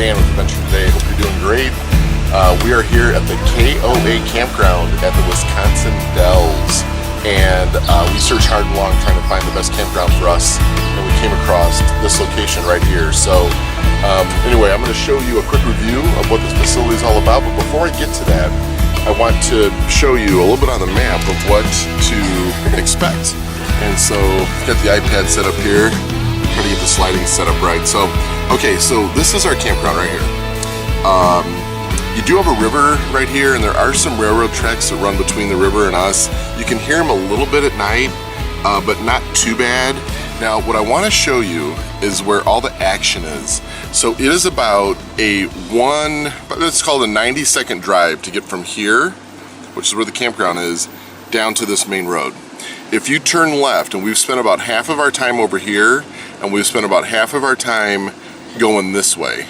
Dan with Adventure Today. Hope you're doing great. We are here at the KOA Campground at the Wisconsin Dells, and we searched hard and long trying to find the best campground for us, and we came across this location right here. So anyway, I'm going to show you a quick review of what this facility is all about, but before I get to that, I want to show you a little bit on the map of what to expect. And so got the iPad set up here, try to get the sliding set up right. So okay, so this is our campground right here. You do have a river right here, and there are some railroad tracks that run between the river and us. You can hear them a little bit at night, but not too bad. Now, what I want to show you is where all the action is. So it is about let's call it a 90-second drive to get from here, which is where the campground is, down to this main road. If you turn left, and we've spent about half of our time over here, and we've spent about half of our time going this way.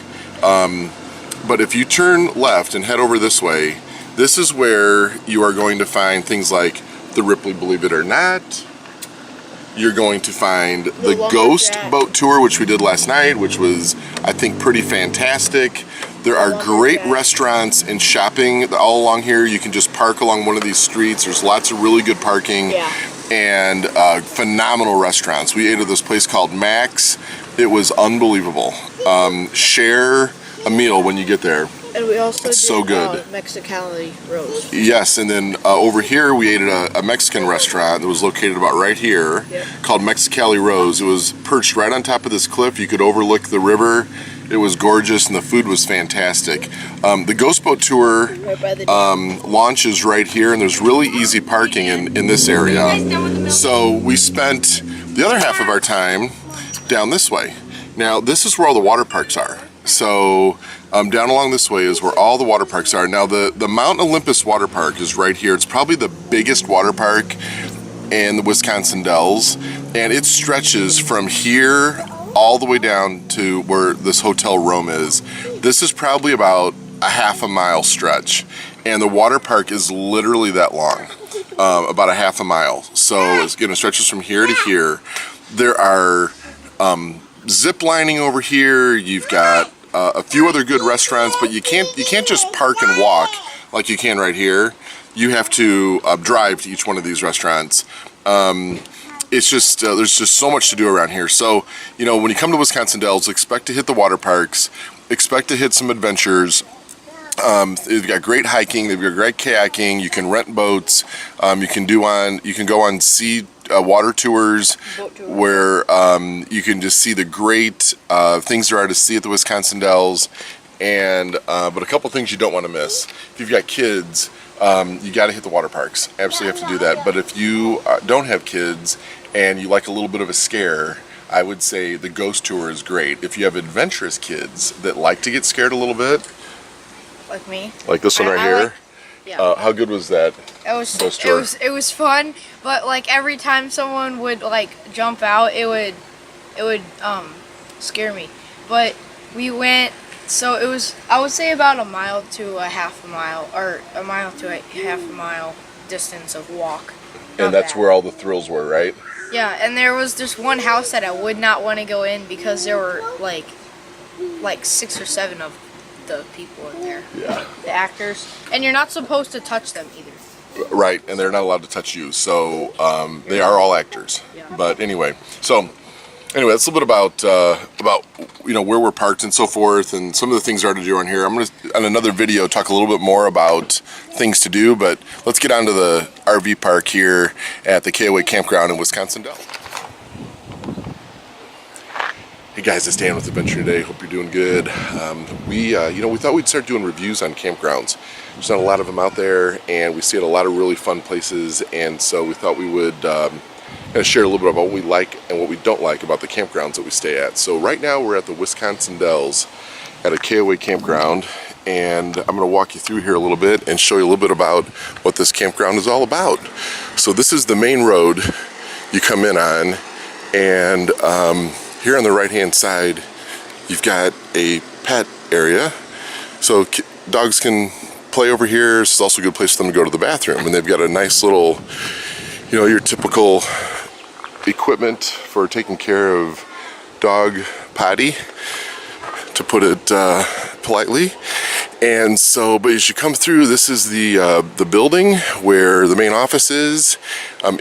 But if you turn left and head over this way, this is where you are going to find things like the Ripley Believe It or Not. You're going to find the Ghost Boat Tour, which we did last night, which was, I think, pretty fantastic. There are great restaurants and shopping all along here. You can just park along one of these streets. There's lots of really good parking and phenomenal restaurants. We ate at this place called Max. It was unbelievable. Share a meal when you get there. And we also did so good. Mexicali Rose. Yes, and then over here we ate at a Mexican restaurant that was located about right here, called Mexicali Rose. It was perched right on top of this cliff. You could overlook the river. It was gorgeous, and the food was fantastic. The Ghost Boat Tour launches right here, and there's really easy parking in this area. So we spent the other half of our time down this way. Now, this is where all the water parks are. So down along this way is where all the water parks are. Now the Mount Olympus water park is right here. It's probably the biggest water park in the Wisconsin Dells, and it stretches from here all the way down to where this Hotel Rome is. This is probably about a half a mile stretch, and the water park is literally that long, about a half a mile. So it's gonna stretches from here to here. There are zip lining over here. You've got a few other good restaurants, but you can't just park and walk like you can right here. You have to drive to each one of these restaurants. It's just there's just so much to do around here. So when you come to Wisconsin Dells, expect to hit the water parks, expect to hit some adventures. They've got great hiking, they've got great kayaking. You can rent boats. You can go on sea water tours where you can just see the great things there are to see at the Wisconsin Dells, and but a couple things you don't want to miss. If you've got kids, you got to hit the water parks. Absolutely have to do that. But if you don't have kids and you like a little bit of a scare, I would say the Ghost Tour is great. If you have adventurous kids that like to get scared a little bit, like me, like this one right here. How good was that? It was fun, but like every time someone would like jump out, it would scare me. But we went, so it was, I would say, about a mile to a half a mile, or a mile to a half a mile distance of walk. And that's where all the thrills were, right? Yeah, and there was just one house that I would not want to go in because there were like 6 or 7 of the people in there, the actors, and you're not supposed to touch them either. Right, and they're not allowed to touch you, so they are all actors. But anyway, that's a little bit about where we're parked and so forth, and some of the things there are to do on here. I'm going to, on another video, talk a little bit more about things to do, but let's get on to the RV park here at the KOA Campground in Wisconsin Dells. Hey guys, it's Dan with Adventure Today. Hope you're doing good. We thought we'd start doing reviews on campgrounds. There's not a lot of them out there, and we stay at a lot of really fun places, and so we thought we would kind of share a little bit about what we like and what we don't like about the campgrounds that we stay at. So right now we're at the Wisconsin Dells at a KOA campground, and I'm going to walk you through here a little bit and show you a little bit about what this campground is all about. So this is the main road you come in on, and here on the right hand side you've got a pet area, so dogs can play over here. This is also a good place for them to go to the bathroom, and they've got a nice little, your typical equipment for taking care of dog potty. to put it politely. And so, but as you come through, this is the building where the main office is.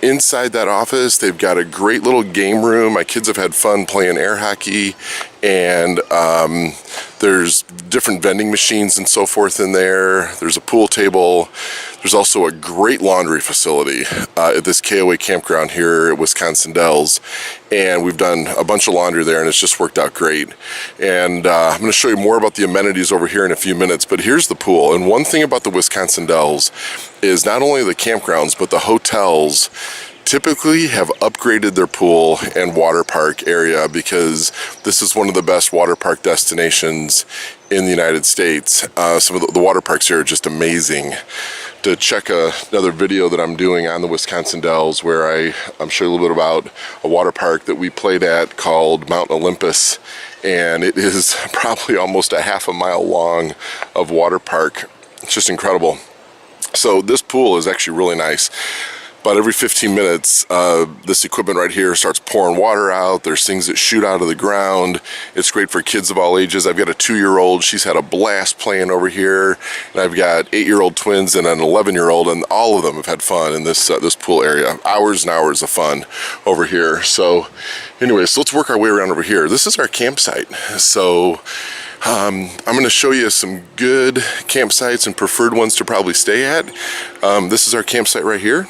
Inside that office, they've got a great little game room. My kids have had fun playing air hockey, and there's different vending machines and so forth in there. There's a pool table. There's also a great laundry facility at this KOA Campground here at Wisconsin Dells, and we've done a bunch of laundry there, and it's just worked out great. And I'm going to show you more about the amenities over here in a few minutes, but here's the pool. And one thing about the Wisconsin Dells is not only the campgrounds, but the hotels typically have upgraded their pool and water park area, because this is one of the best water park destinations in the United States. Some of the water parks here are just amazing. To check another video that I'm doing on the Wisconsin Dells, where I'm showing a little bit about a water park that we played at called Mount Olympus, and it is probably almost a half a mile long of water park. It's just incredible. So this pool is actually really nice. About every 15 minutes, this equipment right here starts pouring water out. There's things that shoot out of the ground. It's great for kids of all ages. I've got a 2-year-old. She's had a blast playing over here. And I've got 8-year-old twins and an 11-year-old, and all of them have had fun in this pool area. Hours and hours of fun over here. So anyway, so let's work our way around over here. This is our campsite. So I'm going to show you some good campsites and preferred ones to probably stay at. This is our campsite right here.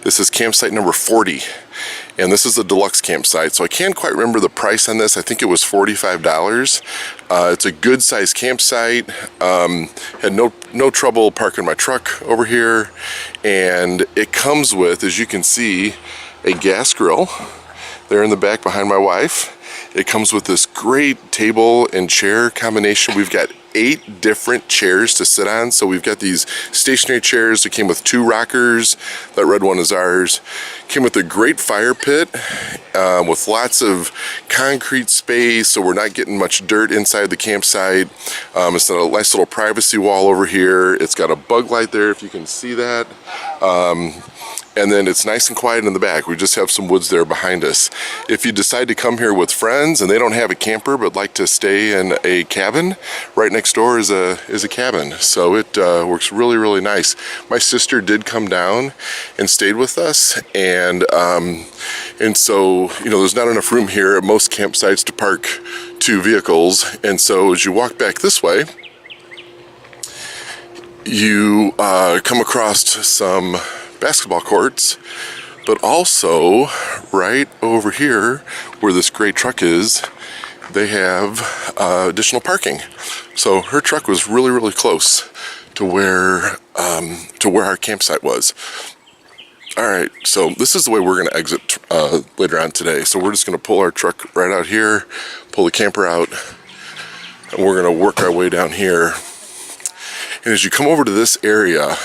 This is campsite number 40, and this is a deluxe campsite. So I can't quite remember the price on this. I think it was $45. It's a good sized campsite. Had no trouble parking my truck over here, and it comes with, as you can see, a gas grill there in the back behind my wife. It comes with this great table and chair combination. We've got 8 different chairs to sit on. So we've got these stationary chairs that came with 2 rockers. That red one is ours. Came with a great fire pit with lots of concrete space, so we're not getting much dirt inside the campsite. It's got a nice little privacy wall over here. It's got a bug light there, if you can see that. And then it's nice and quiet in the back. We just have some woods there behind us. If you decide to come here with friends and they don't have a camper but like to stay in a cabin, right next door is a cabin. So it works really, really nice. My sister did come down and stayed with us, and so, you know, there's not enough room here at most campsites to park 2 vehicles. And so as you walk back this way, you come across some basketball courts, but also right over here where this gray truck is, they have additional parking. So her truck was really, really close to where our campsite was. All right, so this is the way we're going to exit later on today. So we're just going to pull our truck right out here, pull the camper out, and we're going to work our way down here. And as you come over to this area,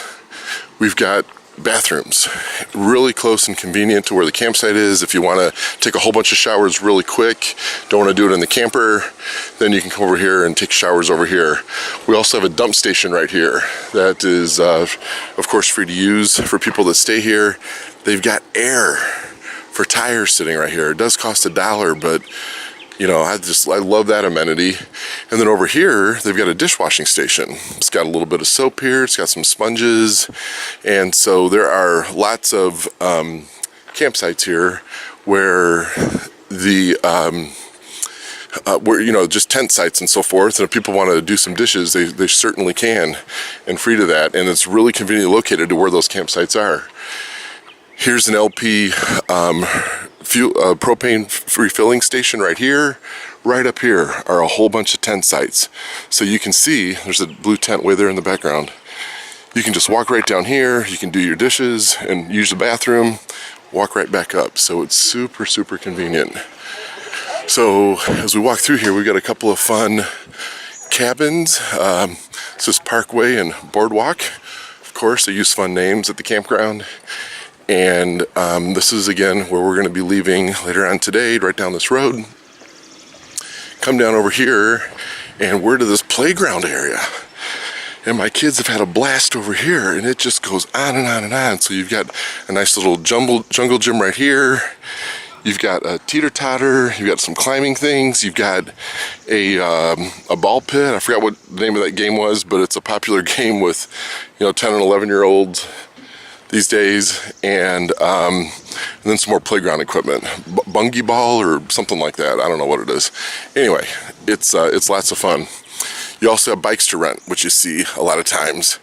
we've got bathrooms really close and convenient to where the campsite is. If you want to take a whole bunch of showers really quick, don't want to do it in the camper, then you can come over here and take showers over here. We also have a dump station right here that is of course free to use for people that stay here. They've got air for tires sitting right here. It does cost $1, but you know, I love that amenity. And then over here, they've got a dishwashing station. It's got a little bit of soap here. It's got some sponges. And so there are lots of campsites here where where, you know, just tent sites and so forth. And if people want to do some dishes, they certainly can, and free to that. And it's really conveniently located to where those campsites are. Here's an LP propane refilling station right here. Right up here are a whole bunch of tent sites. So you can see there's a blue tent way there in the background. You can just walk right down here. You can do your dishes and use the bathroom, walk right back up. So it's super, super convenient. So as we walk through here, we've got a couple of fun cabins. This is Parkway and Boardwalk. Of course, they use fun names at the campground. And this is, again, where we're going to be leaving later on today, right down this road. Come down over here, and we're to this playground area. And my kids have had a blast over here, and it just goes on and on and on. So you've got a nice little jungle gym right here. You've got a teeter-totter, you've got some climbing things, you've got a ball pit. I forgot what the name of that game was, but it's a popular game with, 10 and 11-year-olds these days, and then some more playground equipment, bungee ball or something like that. I don't know what it is. Anyway, it's lots of fun. You also have bikes to rent, which you see a lot of times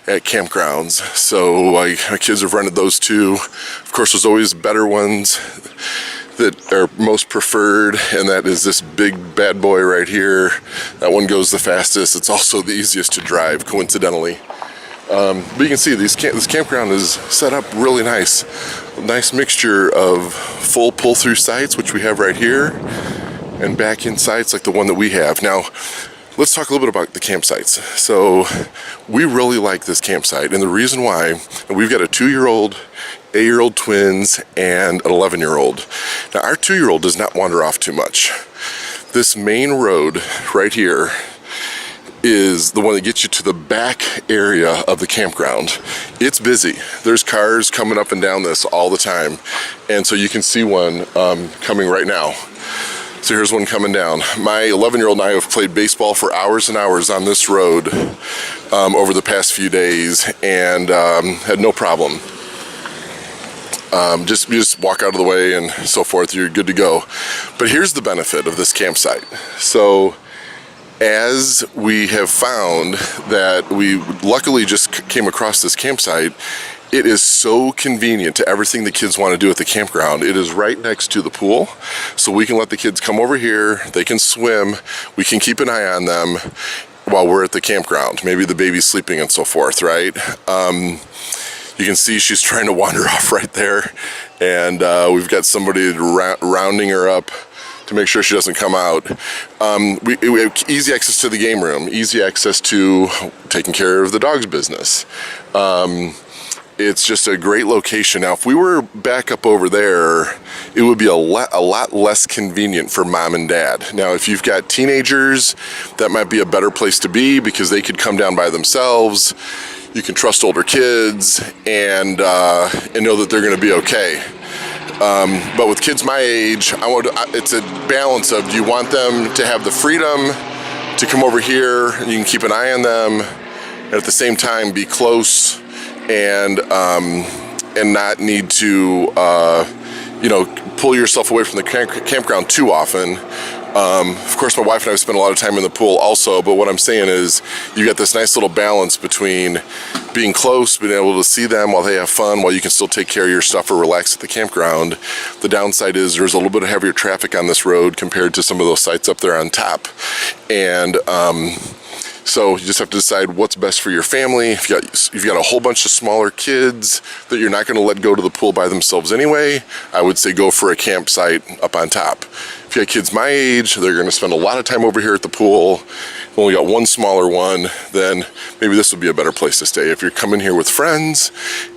at campgrounds. So my kids have rented those too. Of course, there's always better ones that are most preferred, and that is this big bad boy right here. That one goes the fastest. It's also the easiest to drive, coincidentally. But you can see this campground is set up really nice. A nice mixture of full pull-through sites, which we have right here, and back-in sites like the one that we have. Now, let's talk a little bit about the campsites. So we really like this campsite, and the reason why, we've got a 2-year-old, 8-year-old twins, and an 11-year-old. Now, our 2-year-old does not wander off too much. This main road right here is the one that gets you to the back area of the campground. It's busy. There's cars coming up and down this all the time, and so you can see one coming right now. So here's one coming down. My 11-year-old and I have played baseball for hours and hours on this road over the past few days, and had no problem. You just walk out of the way and so forth, you're good to go. But here's the benefit of this campsite. So as we have found that we luckily just came across this campsite, it is so convenient to everything the kids want to do at the campground. It is right next to the pool, so we can let the kids come over here, they can swim, we can keep an eye on them while we're at the campground. Maybe the baby's sleeping and so forth, right? You can see she's trying to wander off right there, and we've got somebody rounding her up to make sure she doesn't come out. We have easy access to the game room, easy access to taking care of the dog's business. It's just a great location. Now, if we were back up over there, it would be a lot less convenient for mom and dad. Now, if you've got teenagers, that might be a better place to be because they could come down by themselves. You can trust older kids and know that they're going to be okay. But with kids my age, it's a balance of, do you want them to have the freedom to come over here and you can keep an eye on them, and at the same time be close and not need to pull yourself away from the campground too often. Of course, my wife and I spend a lot of time in the pool also, but what I'm saying is you get this nice little balance between being close, being able to see them while they have fun, while you can still take care of your stuff or relax at the campground. The downside is there's a little bit of heavier traffic on this road compared to some of those sites up there on top. And so you just have to decide what's best for your family. If you've got a whole bunch of smaller kids that you're not going to let go to the pool by themselves anyway, I would say go for a campsite up on top. If you got kids my age, they're going to spend a lot of time over here at the pool. You've only got one smaller one, then maybe this would be a better place to stay. If you're coming here with friends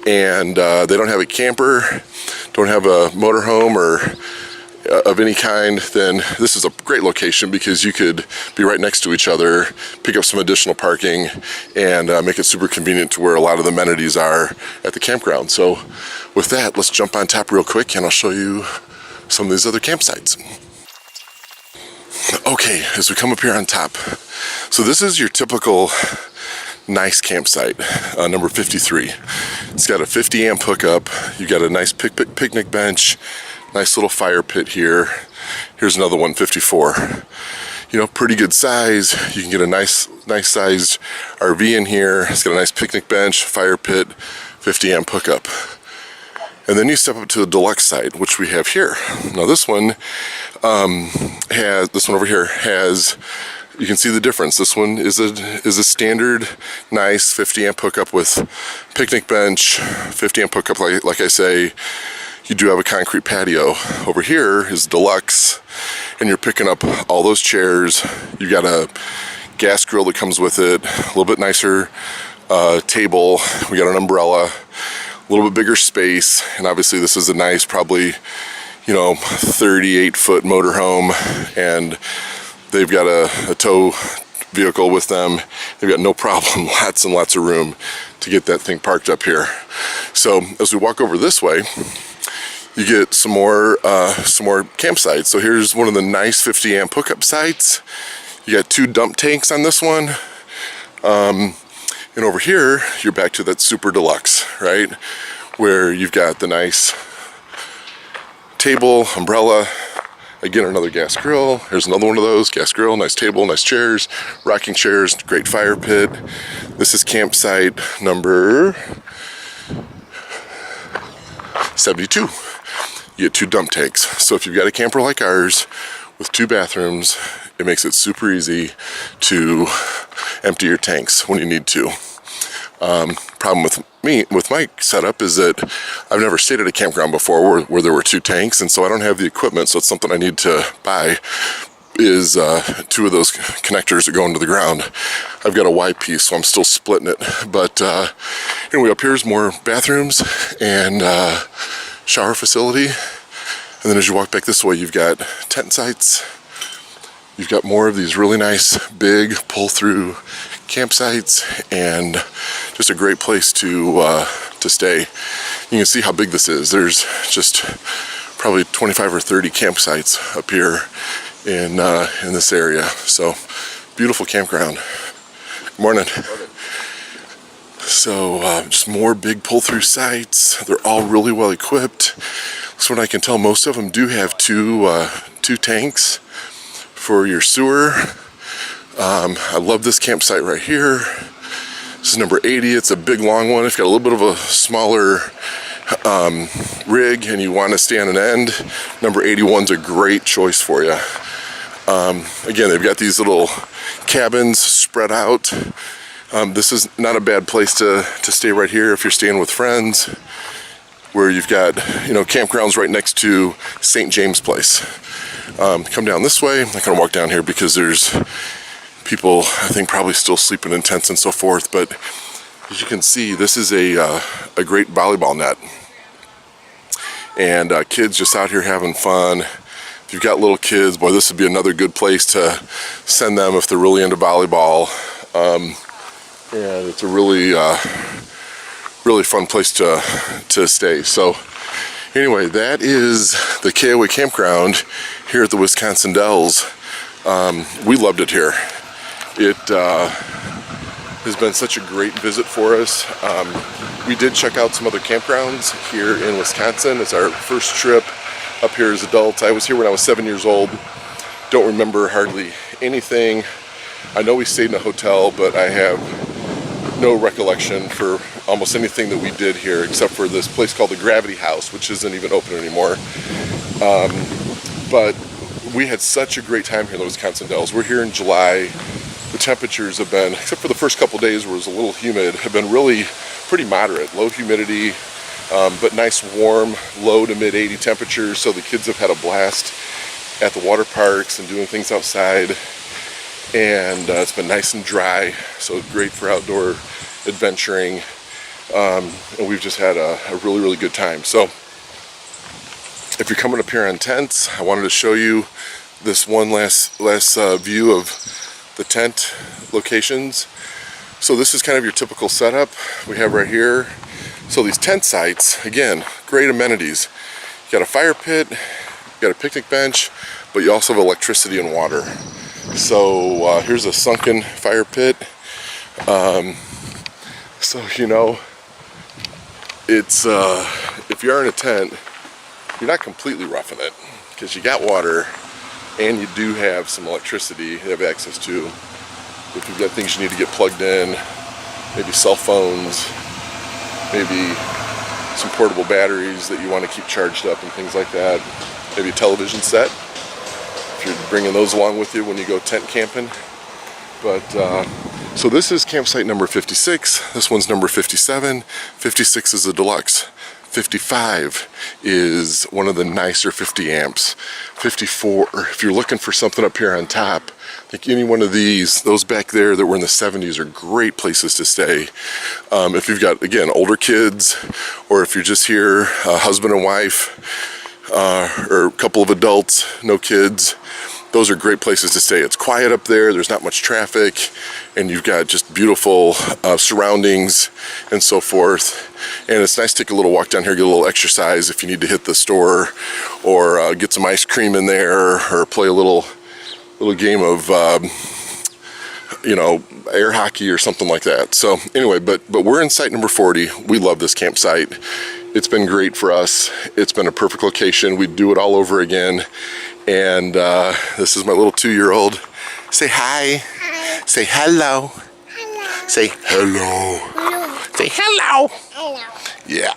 and they don't have a camper, don't have a motorhome or of any kind, then this is a great location because you could be right next to each other, pick up some additional parking, and make it super convenient to where a lot of the amenities are at the campground. So with that, let's jump on top real quick and I'll show you some of these other campsites. Okay, as we come up here on top, so this is your typical nice campsite, number 53. It's got a 50 amp hookup, you got a nice picnic bench, nice little fire pit here. Here's another one, 54. Pretty good size. You can get a nice sized RV in here. It's got a nice picnic bench, fire pit, 50 amp hookup. And then you step up to the deluxe side, which we have here. Now this one over here has, you can see the difference. This one is a standard nice 50 amp hookup with picnic bench, 50 amp hookup like I say. You do have a concrete patio. Over here is deluxe, and you're picking up all those chairs. You got a gas grill that comes with it, a little bit nicer table. We got an umbrella, a little bit bigger space, and obviously this is a nice, probably 38-foot motorhome, and they've got a tow vehicle with them. They've got no problem, lots and lots of room to get that thing parked up here. So as we walk over this way, you get some more campsites. So here's one of the nice 50 amp hookup sites. You got 2 dump tanks on this one. And over here, you're back to that super deluxe, right? Where you've got the nice table, umbrella, again, another gas grill. Here's another one of those, gas grill, nice table, nice chairs, rocking chairs, great fire pit. This is campsite number 72. You get 2 dump tanks. So if you've got a camper like ours with 2 bathrooms, it makes it super easy to empty your tanks when you need to. Problem with my setup is that I've never stayed at a campground before where there were 2 tanks, and so I don't have the equipment, so it's something I need to buy is 2 of those connectors that go into the ground. I've got a Y piece, so I'm still splitting it. But anyway, up here is more bathrooms and shower facility. And then as you walk back this way, you've got tent sites. You've got more of these really nice, big, pull-through campsites, and just a great place to stay. You can see how big this is. There's just probably 25 or 30 campsites up here in this area. So, beautiful campground. Good morning. So, just more big pull-through sites. They're all really well equipped. So what I can tell, most of them do have two tanks for your sewer. I love this campsite right here. This is number 80. It's a big long one. If you've got a little bit of a smaller rig and you want to stay on an end, number 81's a great choice for you. Again, they've got these little cabins spread out. This is not a bad place to stay right here if you're staying with friends, where you've got, campgrounds right next to St. James Place. Come down this way. I'm not going to walk down here because there's people, I think, probably still sleeping in tents and so forth. But as you can see, this is a great volleyball net. And kids just out here having fun. If you've got little kids, boy, this would be another good place to send them if they're really into volleyball. And it's a really fun place to stay. So anyway, that is the KOA Campground here at the Wisconsin Dells. We loved it here. It has been such a great visit for us. We did check out some other campgrounds here in Wisconsin. It's our first trip up here as adults. I was here when I was 7 years old. Don't remember hardly anything. I know we stayed in a hotel, but I have no recollection for almost anything that we did here except for this place called the Gravity House, which isn't even open anymore. But we had such a great time here in the Wisconsin Dells. We're here in July. The temperatures have been, except for the first couple days where it was a little humid, have been really pretty moderate. Low humidity, but nice warm, low to mid 80 temperatures. So the kids have had a blast at the water parks and doing things outside. And it's been nice and dry, so great for outdoor adventuring. And we've just had a really, really good time. So if you're coming up here on tents, I wanted to show you this one last view of the tent locations. So this is kind of your typical setup we have right here. So these tent sites, again, great amenities. You got a fire pit, you got a picnic bench, but you also have electricity and water. So here's a sunken fire pit. So it's if you are in a tent, you're not completely roughing it because you got water and you do have some electricity you have access to. If you've got things you need to get plugged in, maybe cell phones, maybe some portable batteries that you want to keep charged up and things like that. Maybe a television set, if you're bringing those along with you when you go tent camping. But so this is campsite number 56. This one's number 57. 56 is a deluxe. 55 is one of the nicer 50 amps. 54, if you're looking for something up here on top, I think any one of these, those back there that were in the 70s, are great places to stay. If you've got, again, older kids, or if you're just here, husband and wife, or a couple of adults, no kids, those are great places to stay. It's quiet up there, there's not much traffic, and you've got just beautiful surroundings and so forth. And it's nice to take a little walk down here, get a little exercise if you need to hit the store, or get some ice cream in there, or play a little game of you know, air hockey or something like that. So anyway, but we're in site number 40. We love this campsite. It's been great for us. It's been a perfect location. We'd do it all over again. And this is my little 2-year-old. Say hi. Hi. Say hello. Hello. Say hello. Hello. Say hello. Hello. Yeah.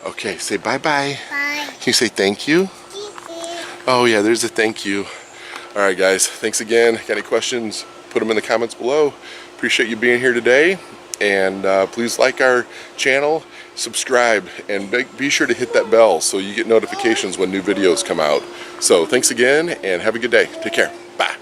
Okay, say bye-bye. Bye. Can you say thank you? Oh yeah, there's a thank you. All right, guys, thanks again. Got any questions? Put them in the comments below. Appreciate you being here today. And please like our channel, subscribe, and be sure to hit that bell so you get notifications when new videos come out. So thanks again, and have a good day. Take care. Bye.